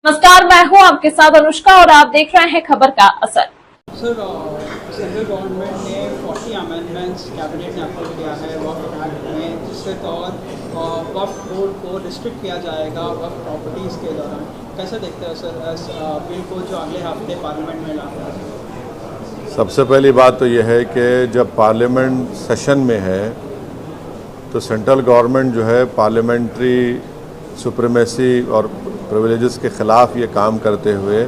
नमस्कार, मैं हूं आपके साथ अनुष्का और आप देख रहे हैं खबर का असर। सर, सेंट्रल गवर्नमेंट ने 40 अमेंडमेंट्स कैबिनेट ने अप्रूव किया है वक्फ एक्ट में, जिसके तहत वक्फ बोर्ड को रिस्ट्रिक्ट किया जाएगा वक्फ प्रॉपर्टीज़ के दौरान। कैसे देखते हैं सर इस बिल को जो अगले हफ्ते पार्लियामेंट में लाया है? सबसे पहली बात तो यह है कि जब पार्लियामेंट सेशन में है तो सेंट्रल गवर्नमेंट जो है पार्लियामेंट्री सुप्रीमेसी और प्रिविलेजेस के ख़िलाफ़ ये काम करते हुए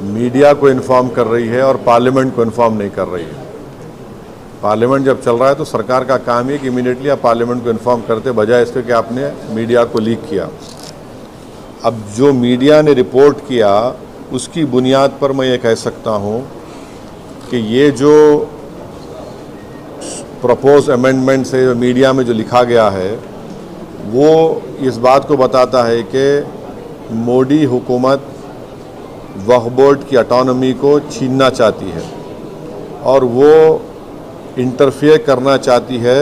मीडिया को इन्फॉर्म कर रही है और पार्लियामेंट को इन्फॉर्म नहीं कर रही है। पार्लियामेंट जब चल रहा है तो सरकार का काम है कि इमीडिएटली आप पार्लियामेंट को इन्फॉर्म करते, बजाय इसके कि आपने मीडिया को लीक किया। अब जो मीडिया ने रिपोर्ट किया उसकी बुनियाद पर मैं ये कह सकता हूँ कि ये जो प्रपोज अमेंडमेंट से मीडिया में जो लिखा गया है वो इस बात को बताता है कि मोदी हुकूमत वक्फ बोर्ड की ऑटोनॉमी को छीनना चाहती है और वो इंटरफेयर करना चाहती है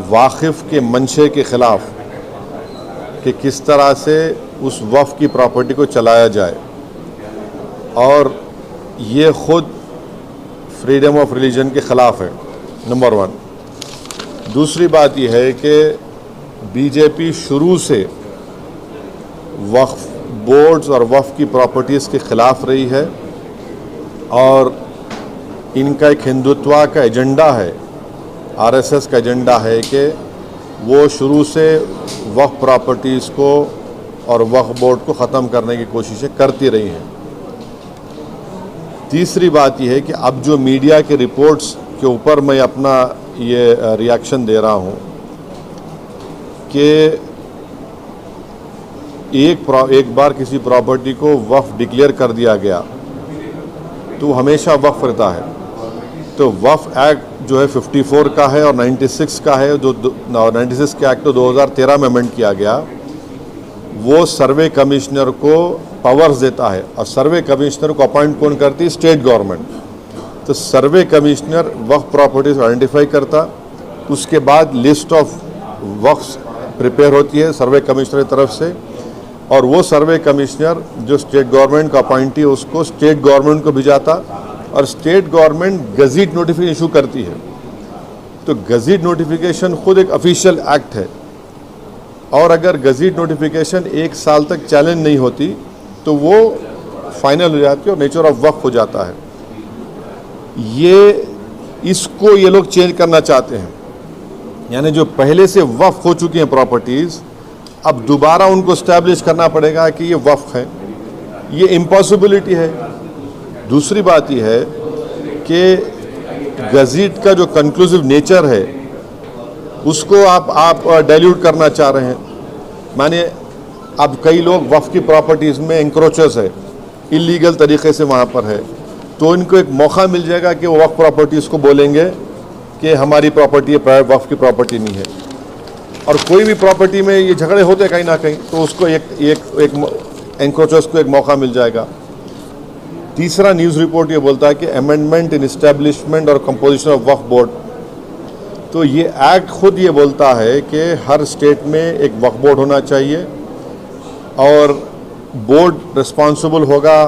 वाकिफ़ के मंशे के ख़िलाफ़ कि किस तरह से उस वक्फ की प्रॉपर्टी को चलाया जाए, और ये ख़ुद फ्रीडम ऑफ रिलीजन के ख़िलाफ़ है, नंबर 1। दूसरी बात यह है कि बीजेपी शुरू से वक्फ बोर्ड्स और वक्फ की प्रॉपर्टीज़ के ख़िलाफ़ रही है और इनका एक हिंदुत्व का एजेंडा है, आरएसएस का एजेंडा है कि वो शुरू से वक्फ प्रॉपर्टीज़ को और वक्फ बोर्ड को ख़त्म करने की कोशिशें करती रही हैं। तीसरी बात यह है कि अब जो मीडिया के रिपोर्ट्स के ऊपर मैं अपना ये रिएक्शन दे रहा हूँ कि एक बार किसी प्रॉपर्टी को वक्फ डिक्लेयर कर दिया गया तो हमेशा वक्फ रहता है। तो वक्फ एक्ट जो है 54 का है और 96 का है, जो 96 के एक्ट तो 2013 में अमेंड किया गया। वो सर्वे कमिश्नर को पावर्स देता है और सर्वे कमिश्नर को अपॉइंट कौन करती है? State government. तो सर्वे कमिश्नर वक्फ प्रॉपर्टीज आइडेंटिफाई करता, उसके बाद लिस्ट ऑफ वक्फ प्रिपेयर होती है सर्वे कमिश्नर की तरफ से, और वो सर्वे कमिश्नर जो स्टेट गवर्नमेंट का अपॉइंटी है उसको स्टेट गवर्नमेंट को भिजाता और स्टेट गवर्नमेंट गज़ीट नोटिफिकेशन इशू करती है। तो गज़ीट नोटिफिकेशन खुद एक ऑफिशियल एक्ट है और अगर गज़ीट नोटिफिकेशन 1 साल तक चैलेंज नहीं होती तो वो फाइनल हो जाती है और नेचर ऑफ वक्फ हो जाता है। इसको ये लोग चेंज करना चाहते हैं, यानी जो पहले से वक्फ हो चुकी हैं प्रॉपर्टीज़ अब दोबारा उनको इस्टेब्लिश करना पड़ेगा कि ये वक्फ है। ये इम्पॉसिबिलिटी है। दूसरी बात यह है कि गज़ीट का जो कंक्लूसिव नेचर है उसको आप डाइल्यूट करना चाह रहे हैं। माने अब कई लोग वक्फ की प्रॉपर्टीज़ में इंक्रोचर्स है, इलीगल तरीके से वहाँ पर है, तो इनको एक मौका मिल जाएगा कि वो वक्फ प्रॉपर्टीज़ को बोलेंगे कि हमारी प्रॉपर्टी है, वक्फ की प्रॉपर्टी नहीं है। और कोई भी प्रॉपर्टी में ये झगड़े होते कहीं ना कहीं, तो उसको एक एंक्रोचर्स को एक मौका मिल जाएगा। तीसरा न्यूज़ रिपोर्ट ये बोलता है कि अमेंडमेंट इन इस्टेब्लिशमेंट और कंपोजिशन ऑफ वक्फ बोर्ड। तो ये एक्ट खुद ये बोलता है कि हर स्टेट में एक वक्फ बोर्ड होना चाहिए और बोर्ड रिस्पॉन्सिबल होगा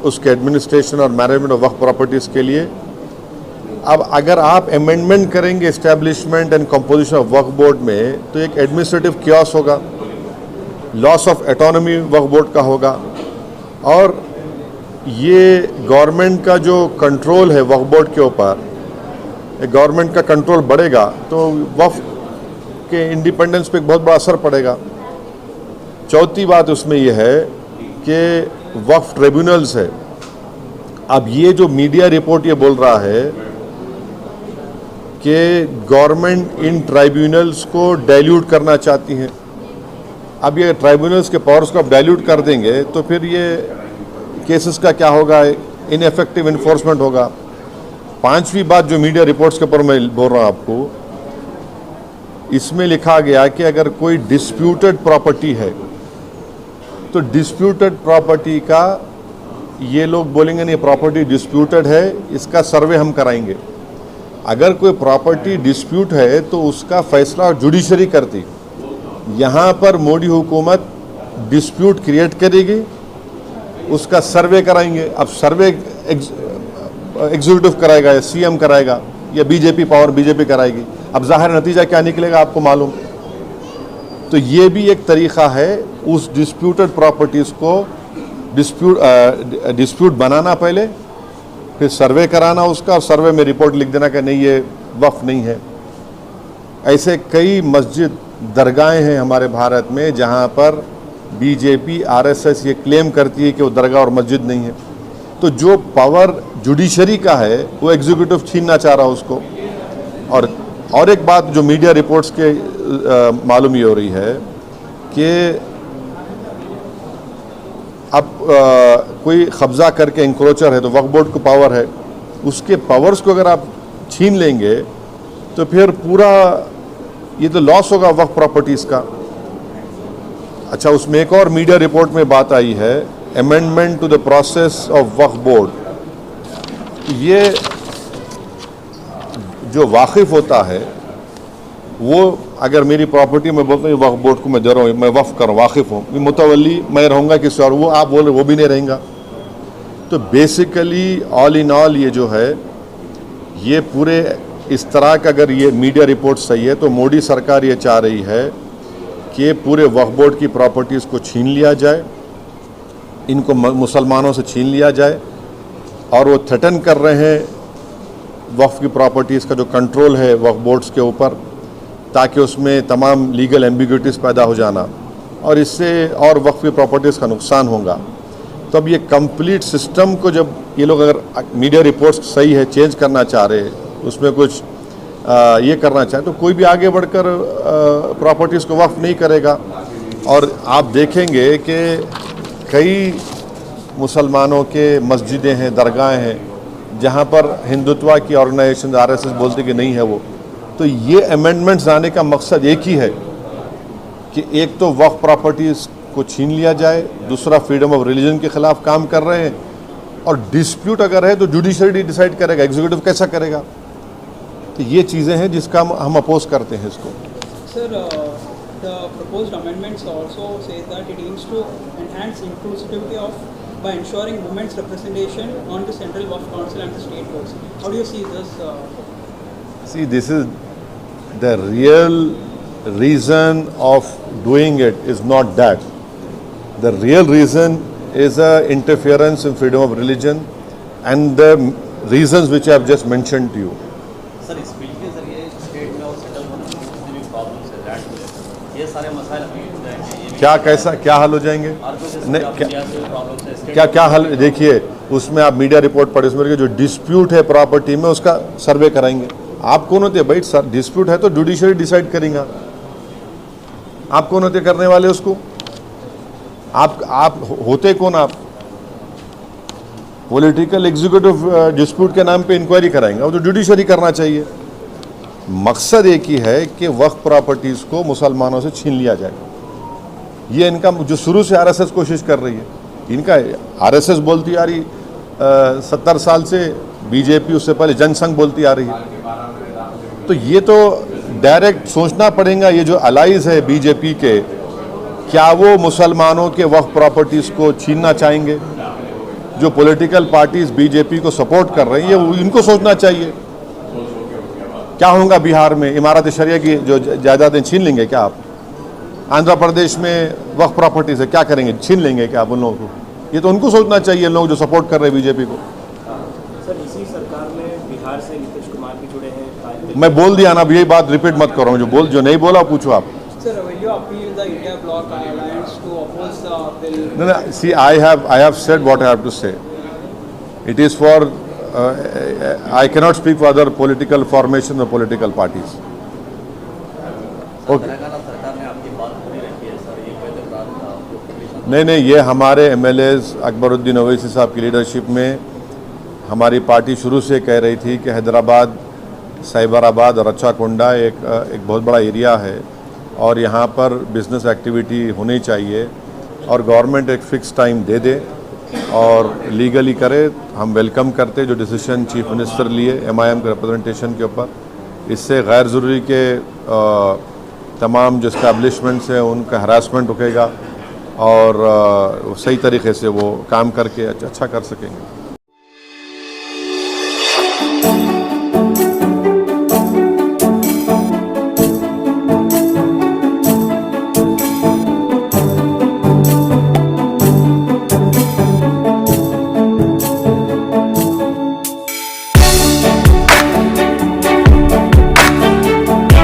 उसके एडमिनिस्ट्रेशन और मैनेजमेंट ऑफ वक्फ प्रॉपर्टीज़ के लिए। अब अगर आप अमेंडमेंट करेंगे establishment and composition of Waqf board में तो एक एडमिनिस्ट्रेटिव क्योस होगा, loss of autonomy Waqf board का होगा, और ये गवर्नमेंट का जो कंट्रोल है वक्फ बोर्ड के ऊपर, गवर्नमेंट का कंट्रोल बढ़ेगा तो वक्फ के इंडिपेंडेंस पे एक बहुत बड़ा असर पड़ेगा। चौथी बात उसमें यह है कि वक्फ ट्रिब्यूनल्स है। अब ये जो मीडिया रिपोर्ट ये बोल रहा है कि गवर्नमेंट इन ट्राइब्यूनल्स को डाइल्यूट करना चाहती है। अब ये ट्राइब्यूनल्स के पावर्स को आप डाइल्यूट कर देंगे तो फिर ये केसेस का क्या होगा? इनएफेक्टिव इन्फोर्समेंट होगा। पांचवी बात जो मीडिया रिपोर्ट्स के ऊपर मैं बोल रहा हूँ आपको, इसमें लिखा गया कि अगर कोई डिस्प्यूटेड प्रॉपर्टी है तो डिस्प्यूटेड प्रॉपर्टी का ये लोग बोलेंगे नहीं प्रॉपर्टी डिस्प्यूटेड है, इसका सर्वे हम कराएंगे। अगर कोई प्रॉपर्टी डिस्प्यूट है तो उसका फैसला जुडिशरी करती। यहाँ पर मोदी हुकूमत डिस्प्यूट क्रिएट करेगी, उसका सर्वे कराएंगे। अब सर्वे एग्जीक्यूटिव कराएगा या सीएम कराएगा या बीजेपी पावर बीजेपी कराएगी। अब जाहिर नतीजा क्या निकलेगा आपको मालूम। तो ये भी एक तरीक़ा है उस डिस्प्यूटेड प्रॉपर्टीज़ को डिस्प्यूट बनाना, पहले फिर सर्वे कराना उसका, और सर्वे में रिपोर्ट लिख देना कि नहीं ये वक्फ नहीं है। ऐसे कई मस्जिद दरगाहें हैं हमारे भारत में जहाँ पर बीजेपी आरएसएस ये क्लेम करती है कि वो दरगाह और मस्जिद नहीं है। तो जो पावर जुडिशरी का है वो एग्जीक्यूटिव छीनना चाह रहा है उसको। और एक बात जो मीडिया रिपोर्ट्स के मालूम ये हो रही है कि अब कोई कब्जा करके इंक्रोचर है तो वक्फ बोर्ड को पावर है, उसके पावर्स को अगर आप छीन लेंगे तो फिर पूरा ये तो लॉस होगा वक्फ प्रॉपर्टीज़ का। अच्छा, उसमें एक और मीडिया रिपोर्ट में बात आई है, amendment to the process of Waqf board. ये जो वाकिफ़ होता है वो अगर मेरी प्रॉपर्टी में बोलता हूँ वक्फ बोर्ड को मैं दे रहा हूँ, मैं वक्फ कर वाकिफ़ हूँ, मुतवल्ली मैं रहूँगा किसी और, वो आप बोल रहे वो भी नहीं रहेगा। तो बेसिकली ऑल इन ऑल ये जो है ये पूरे इस तरह का, अगर ये मीडिया रिपोर्ट सही है तो मोदी सरकार ये चाह रही है कि पूरे वक्फ बोर्ड की प्रॉपर्टीज़ को छीन लिया जाए, इनको मुसलमानों से छीन लिया जाए। और वो थ्रेटन कर रहे हैं वक्फ की प्रॉपर्टीज़ का जो कंट्रोल है वक्फ बोर्ड्स के ऊपर, ताकि उसमें तमाम लीगल एम्बिग्यूटीज़ पैदा हो जाना और इससे और वक्फ की प्रॉपर्टीज़ का नुकसान होगा। तो अब ये कंप्लीट सिस्टम को जब ये लोग अगर मीडिया रिपोर्ट्स सही है चेंज करना चाह रहे, उसमें कुछ ये करना चाहे, तो कोई भी आगे बढ़कर प्रॉपर्टीज़ को वक्फ नहीं करेगा। और आप देखेंगे कि कई मुसलमानों के मस्जिदें हैं, दरगाहें हैं जहाँ पर हिंदुत्व की ऑर्गेनाइजेशन आरएसएस बोलती कि नहीं है वो। तो ये अमेंडमेंट्स आने का मकसद एक ही है कि एक तो वक्फ प्रॉपर्टीज़ को छीन लिया जाए, दूसरा फ्रीडम ऑफ रिलीजन के ख़िलाफ़ काम कर रहे हैं, और डिस्प्यूट अगर है तो जुडिशरी डिसाइड करेगा, एग्जीक्यूटिव कैसा करेगा। तो ये चीज़ें हैं जिसका हम अपोज करते हैं इसको। Sir, the proposed amendments also say that it aims to enhance inclusivity of by ensuring women's representation on the Central Waqf Council and the state boards. How do you see this? See, this is the real reason of doing it is not that. The real reason is interference in freedom of religion and the reasons which I have just mentioned to you. Sir, इस bill के जरिए state में और central government में जितने भी problems है land को लेकर ये सारे मसाइल हल हो जाएंगे। क्या कैसा क्या हल हो जाएंगे? क्या हल? देखिए, उसमें आप मीडिया रिपोर्ट पढ़े, उसमें जो डिस्प्यूट है प्रॉपर्टी में उसका सर्वे कराएंगे। आप कौन होते हैं भाई? सर, डिस्प्यूट है तो जुडिशरी डिसाइड करेंगे। आप कौन होते करने वाले उसको? आप होते कौन? आप पॉलिटिकल एग्जीक्यूटिव डिस्प्यूट के नाम पे इंक्वायरी कराएंगे, वो तो जुडिशरी करना चाहिए। मकसद एक ही है कि वक्फ प्रॉपर्टीज़ को मुसलमानों से छीन लिया जाए। ये इनका जो शुरू से आरएसएस कोशिश कर रही है, इनका आरएसएस बोलती आ रही 70 साल से, बीजेपी उससे पहले जनसंघ बोलती आ रही है। तो ये तो डायरेक्ट सोचना पड़ेगा, ये जो अलाइज है बीजेपी के, क्या वो मुसलमानों के वक्फ प्रॉपर्टीज़ को छीनना चाहेंगे? जो पॉलिटिकल पार्टीज बीजेपी को सपोर्ट कर रही है वो इनको सोचना चाहिए। क्या होगा बिहार में? इमारत शरिया की जो जायदादें छीन लेंगे क्या आप? आंध्र प्रदेश में वक्फ प्रॉपर्टीज है, क्या करेंगे? छीन लेंगे क्या आप उन लोगों को? ये तो उनको सोचना चाहिए, लोग जो सपोर्ट कर रहे हैं बीजेपी को। सर, इसी सरकार में बिहार से नीतीश कुमार भी जुड़े हैं। मैं बोल दिया ना, अब यही बात रिपीट मत करो, जो नहीं बोला पूछो आप। Sir, will you appeal the India Bloc Alliance to oppose the bill? No, see, I have said what I have to say. It is for I cannot speak for other political formations or political parties. Okay. Telangana सरकार ने आपकी बात पूरी रखी है sir, ये पहले बात नहीं, ये हमारे एमएलएज अकबरुद्दीन ओवैसी साहब की लीडरशिप में हमारी पार्टी शुरू से कह रही थी कि हैदराबाद, साइबराबाद और रच्चाकोंडा एक बहुत बड़ा एरिया है और यहाँ पर बिज़नेस एक्टिविटी होनी चाहिए और गवर्नमेंट एक फ़िक्स टाइम दे दे और लीगली करे। हम वेलकम करते जो डिसीजन चीफ मिनिस्टर लिए एमआईएम के रिप्रेजेंटेशन के ऊपर। इससे गैर ज़रूरी के तमाम जो इस्टेब्लिशमेंट्स हैं उनका हरासमेंट रुकेगा और सही तरीके से वो काम करके अच्छा कर सकेंगे।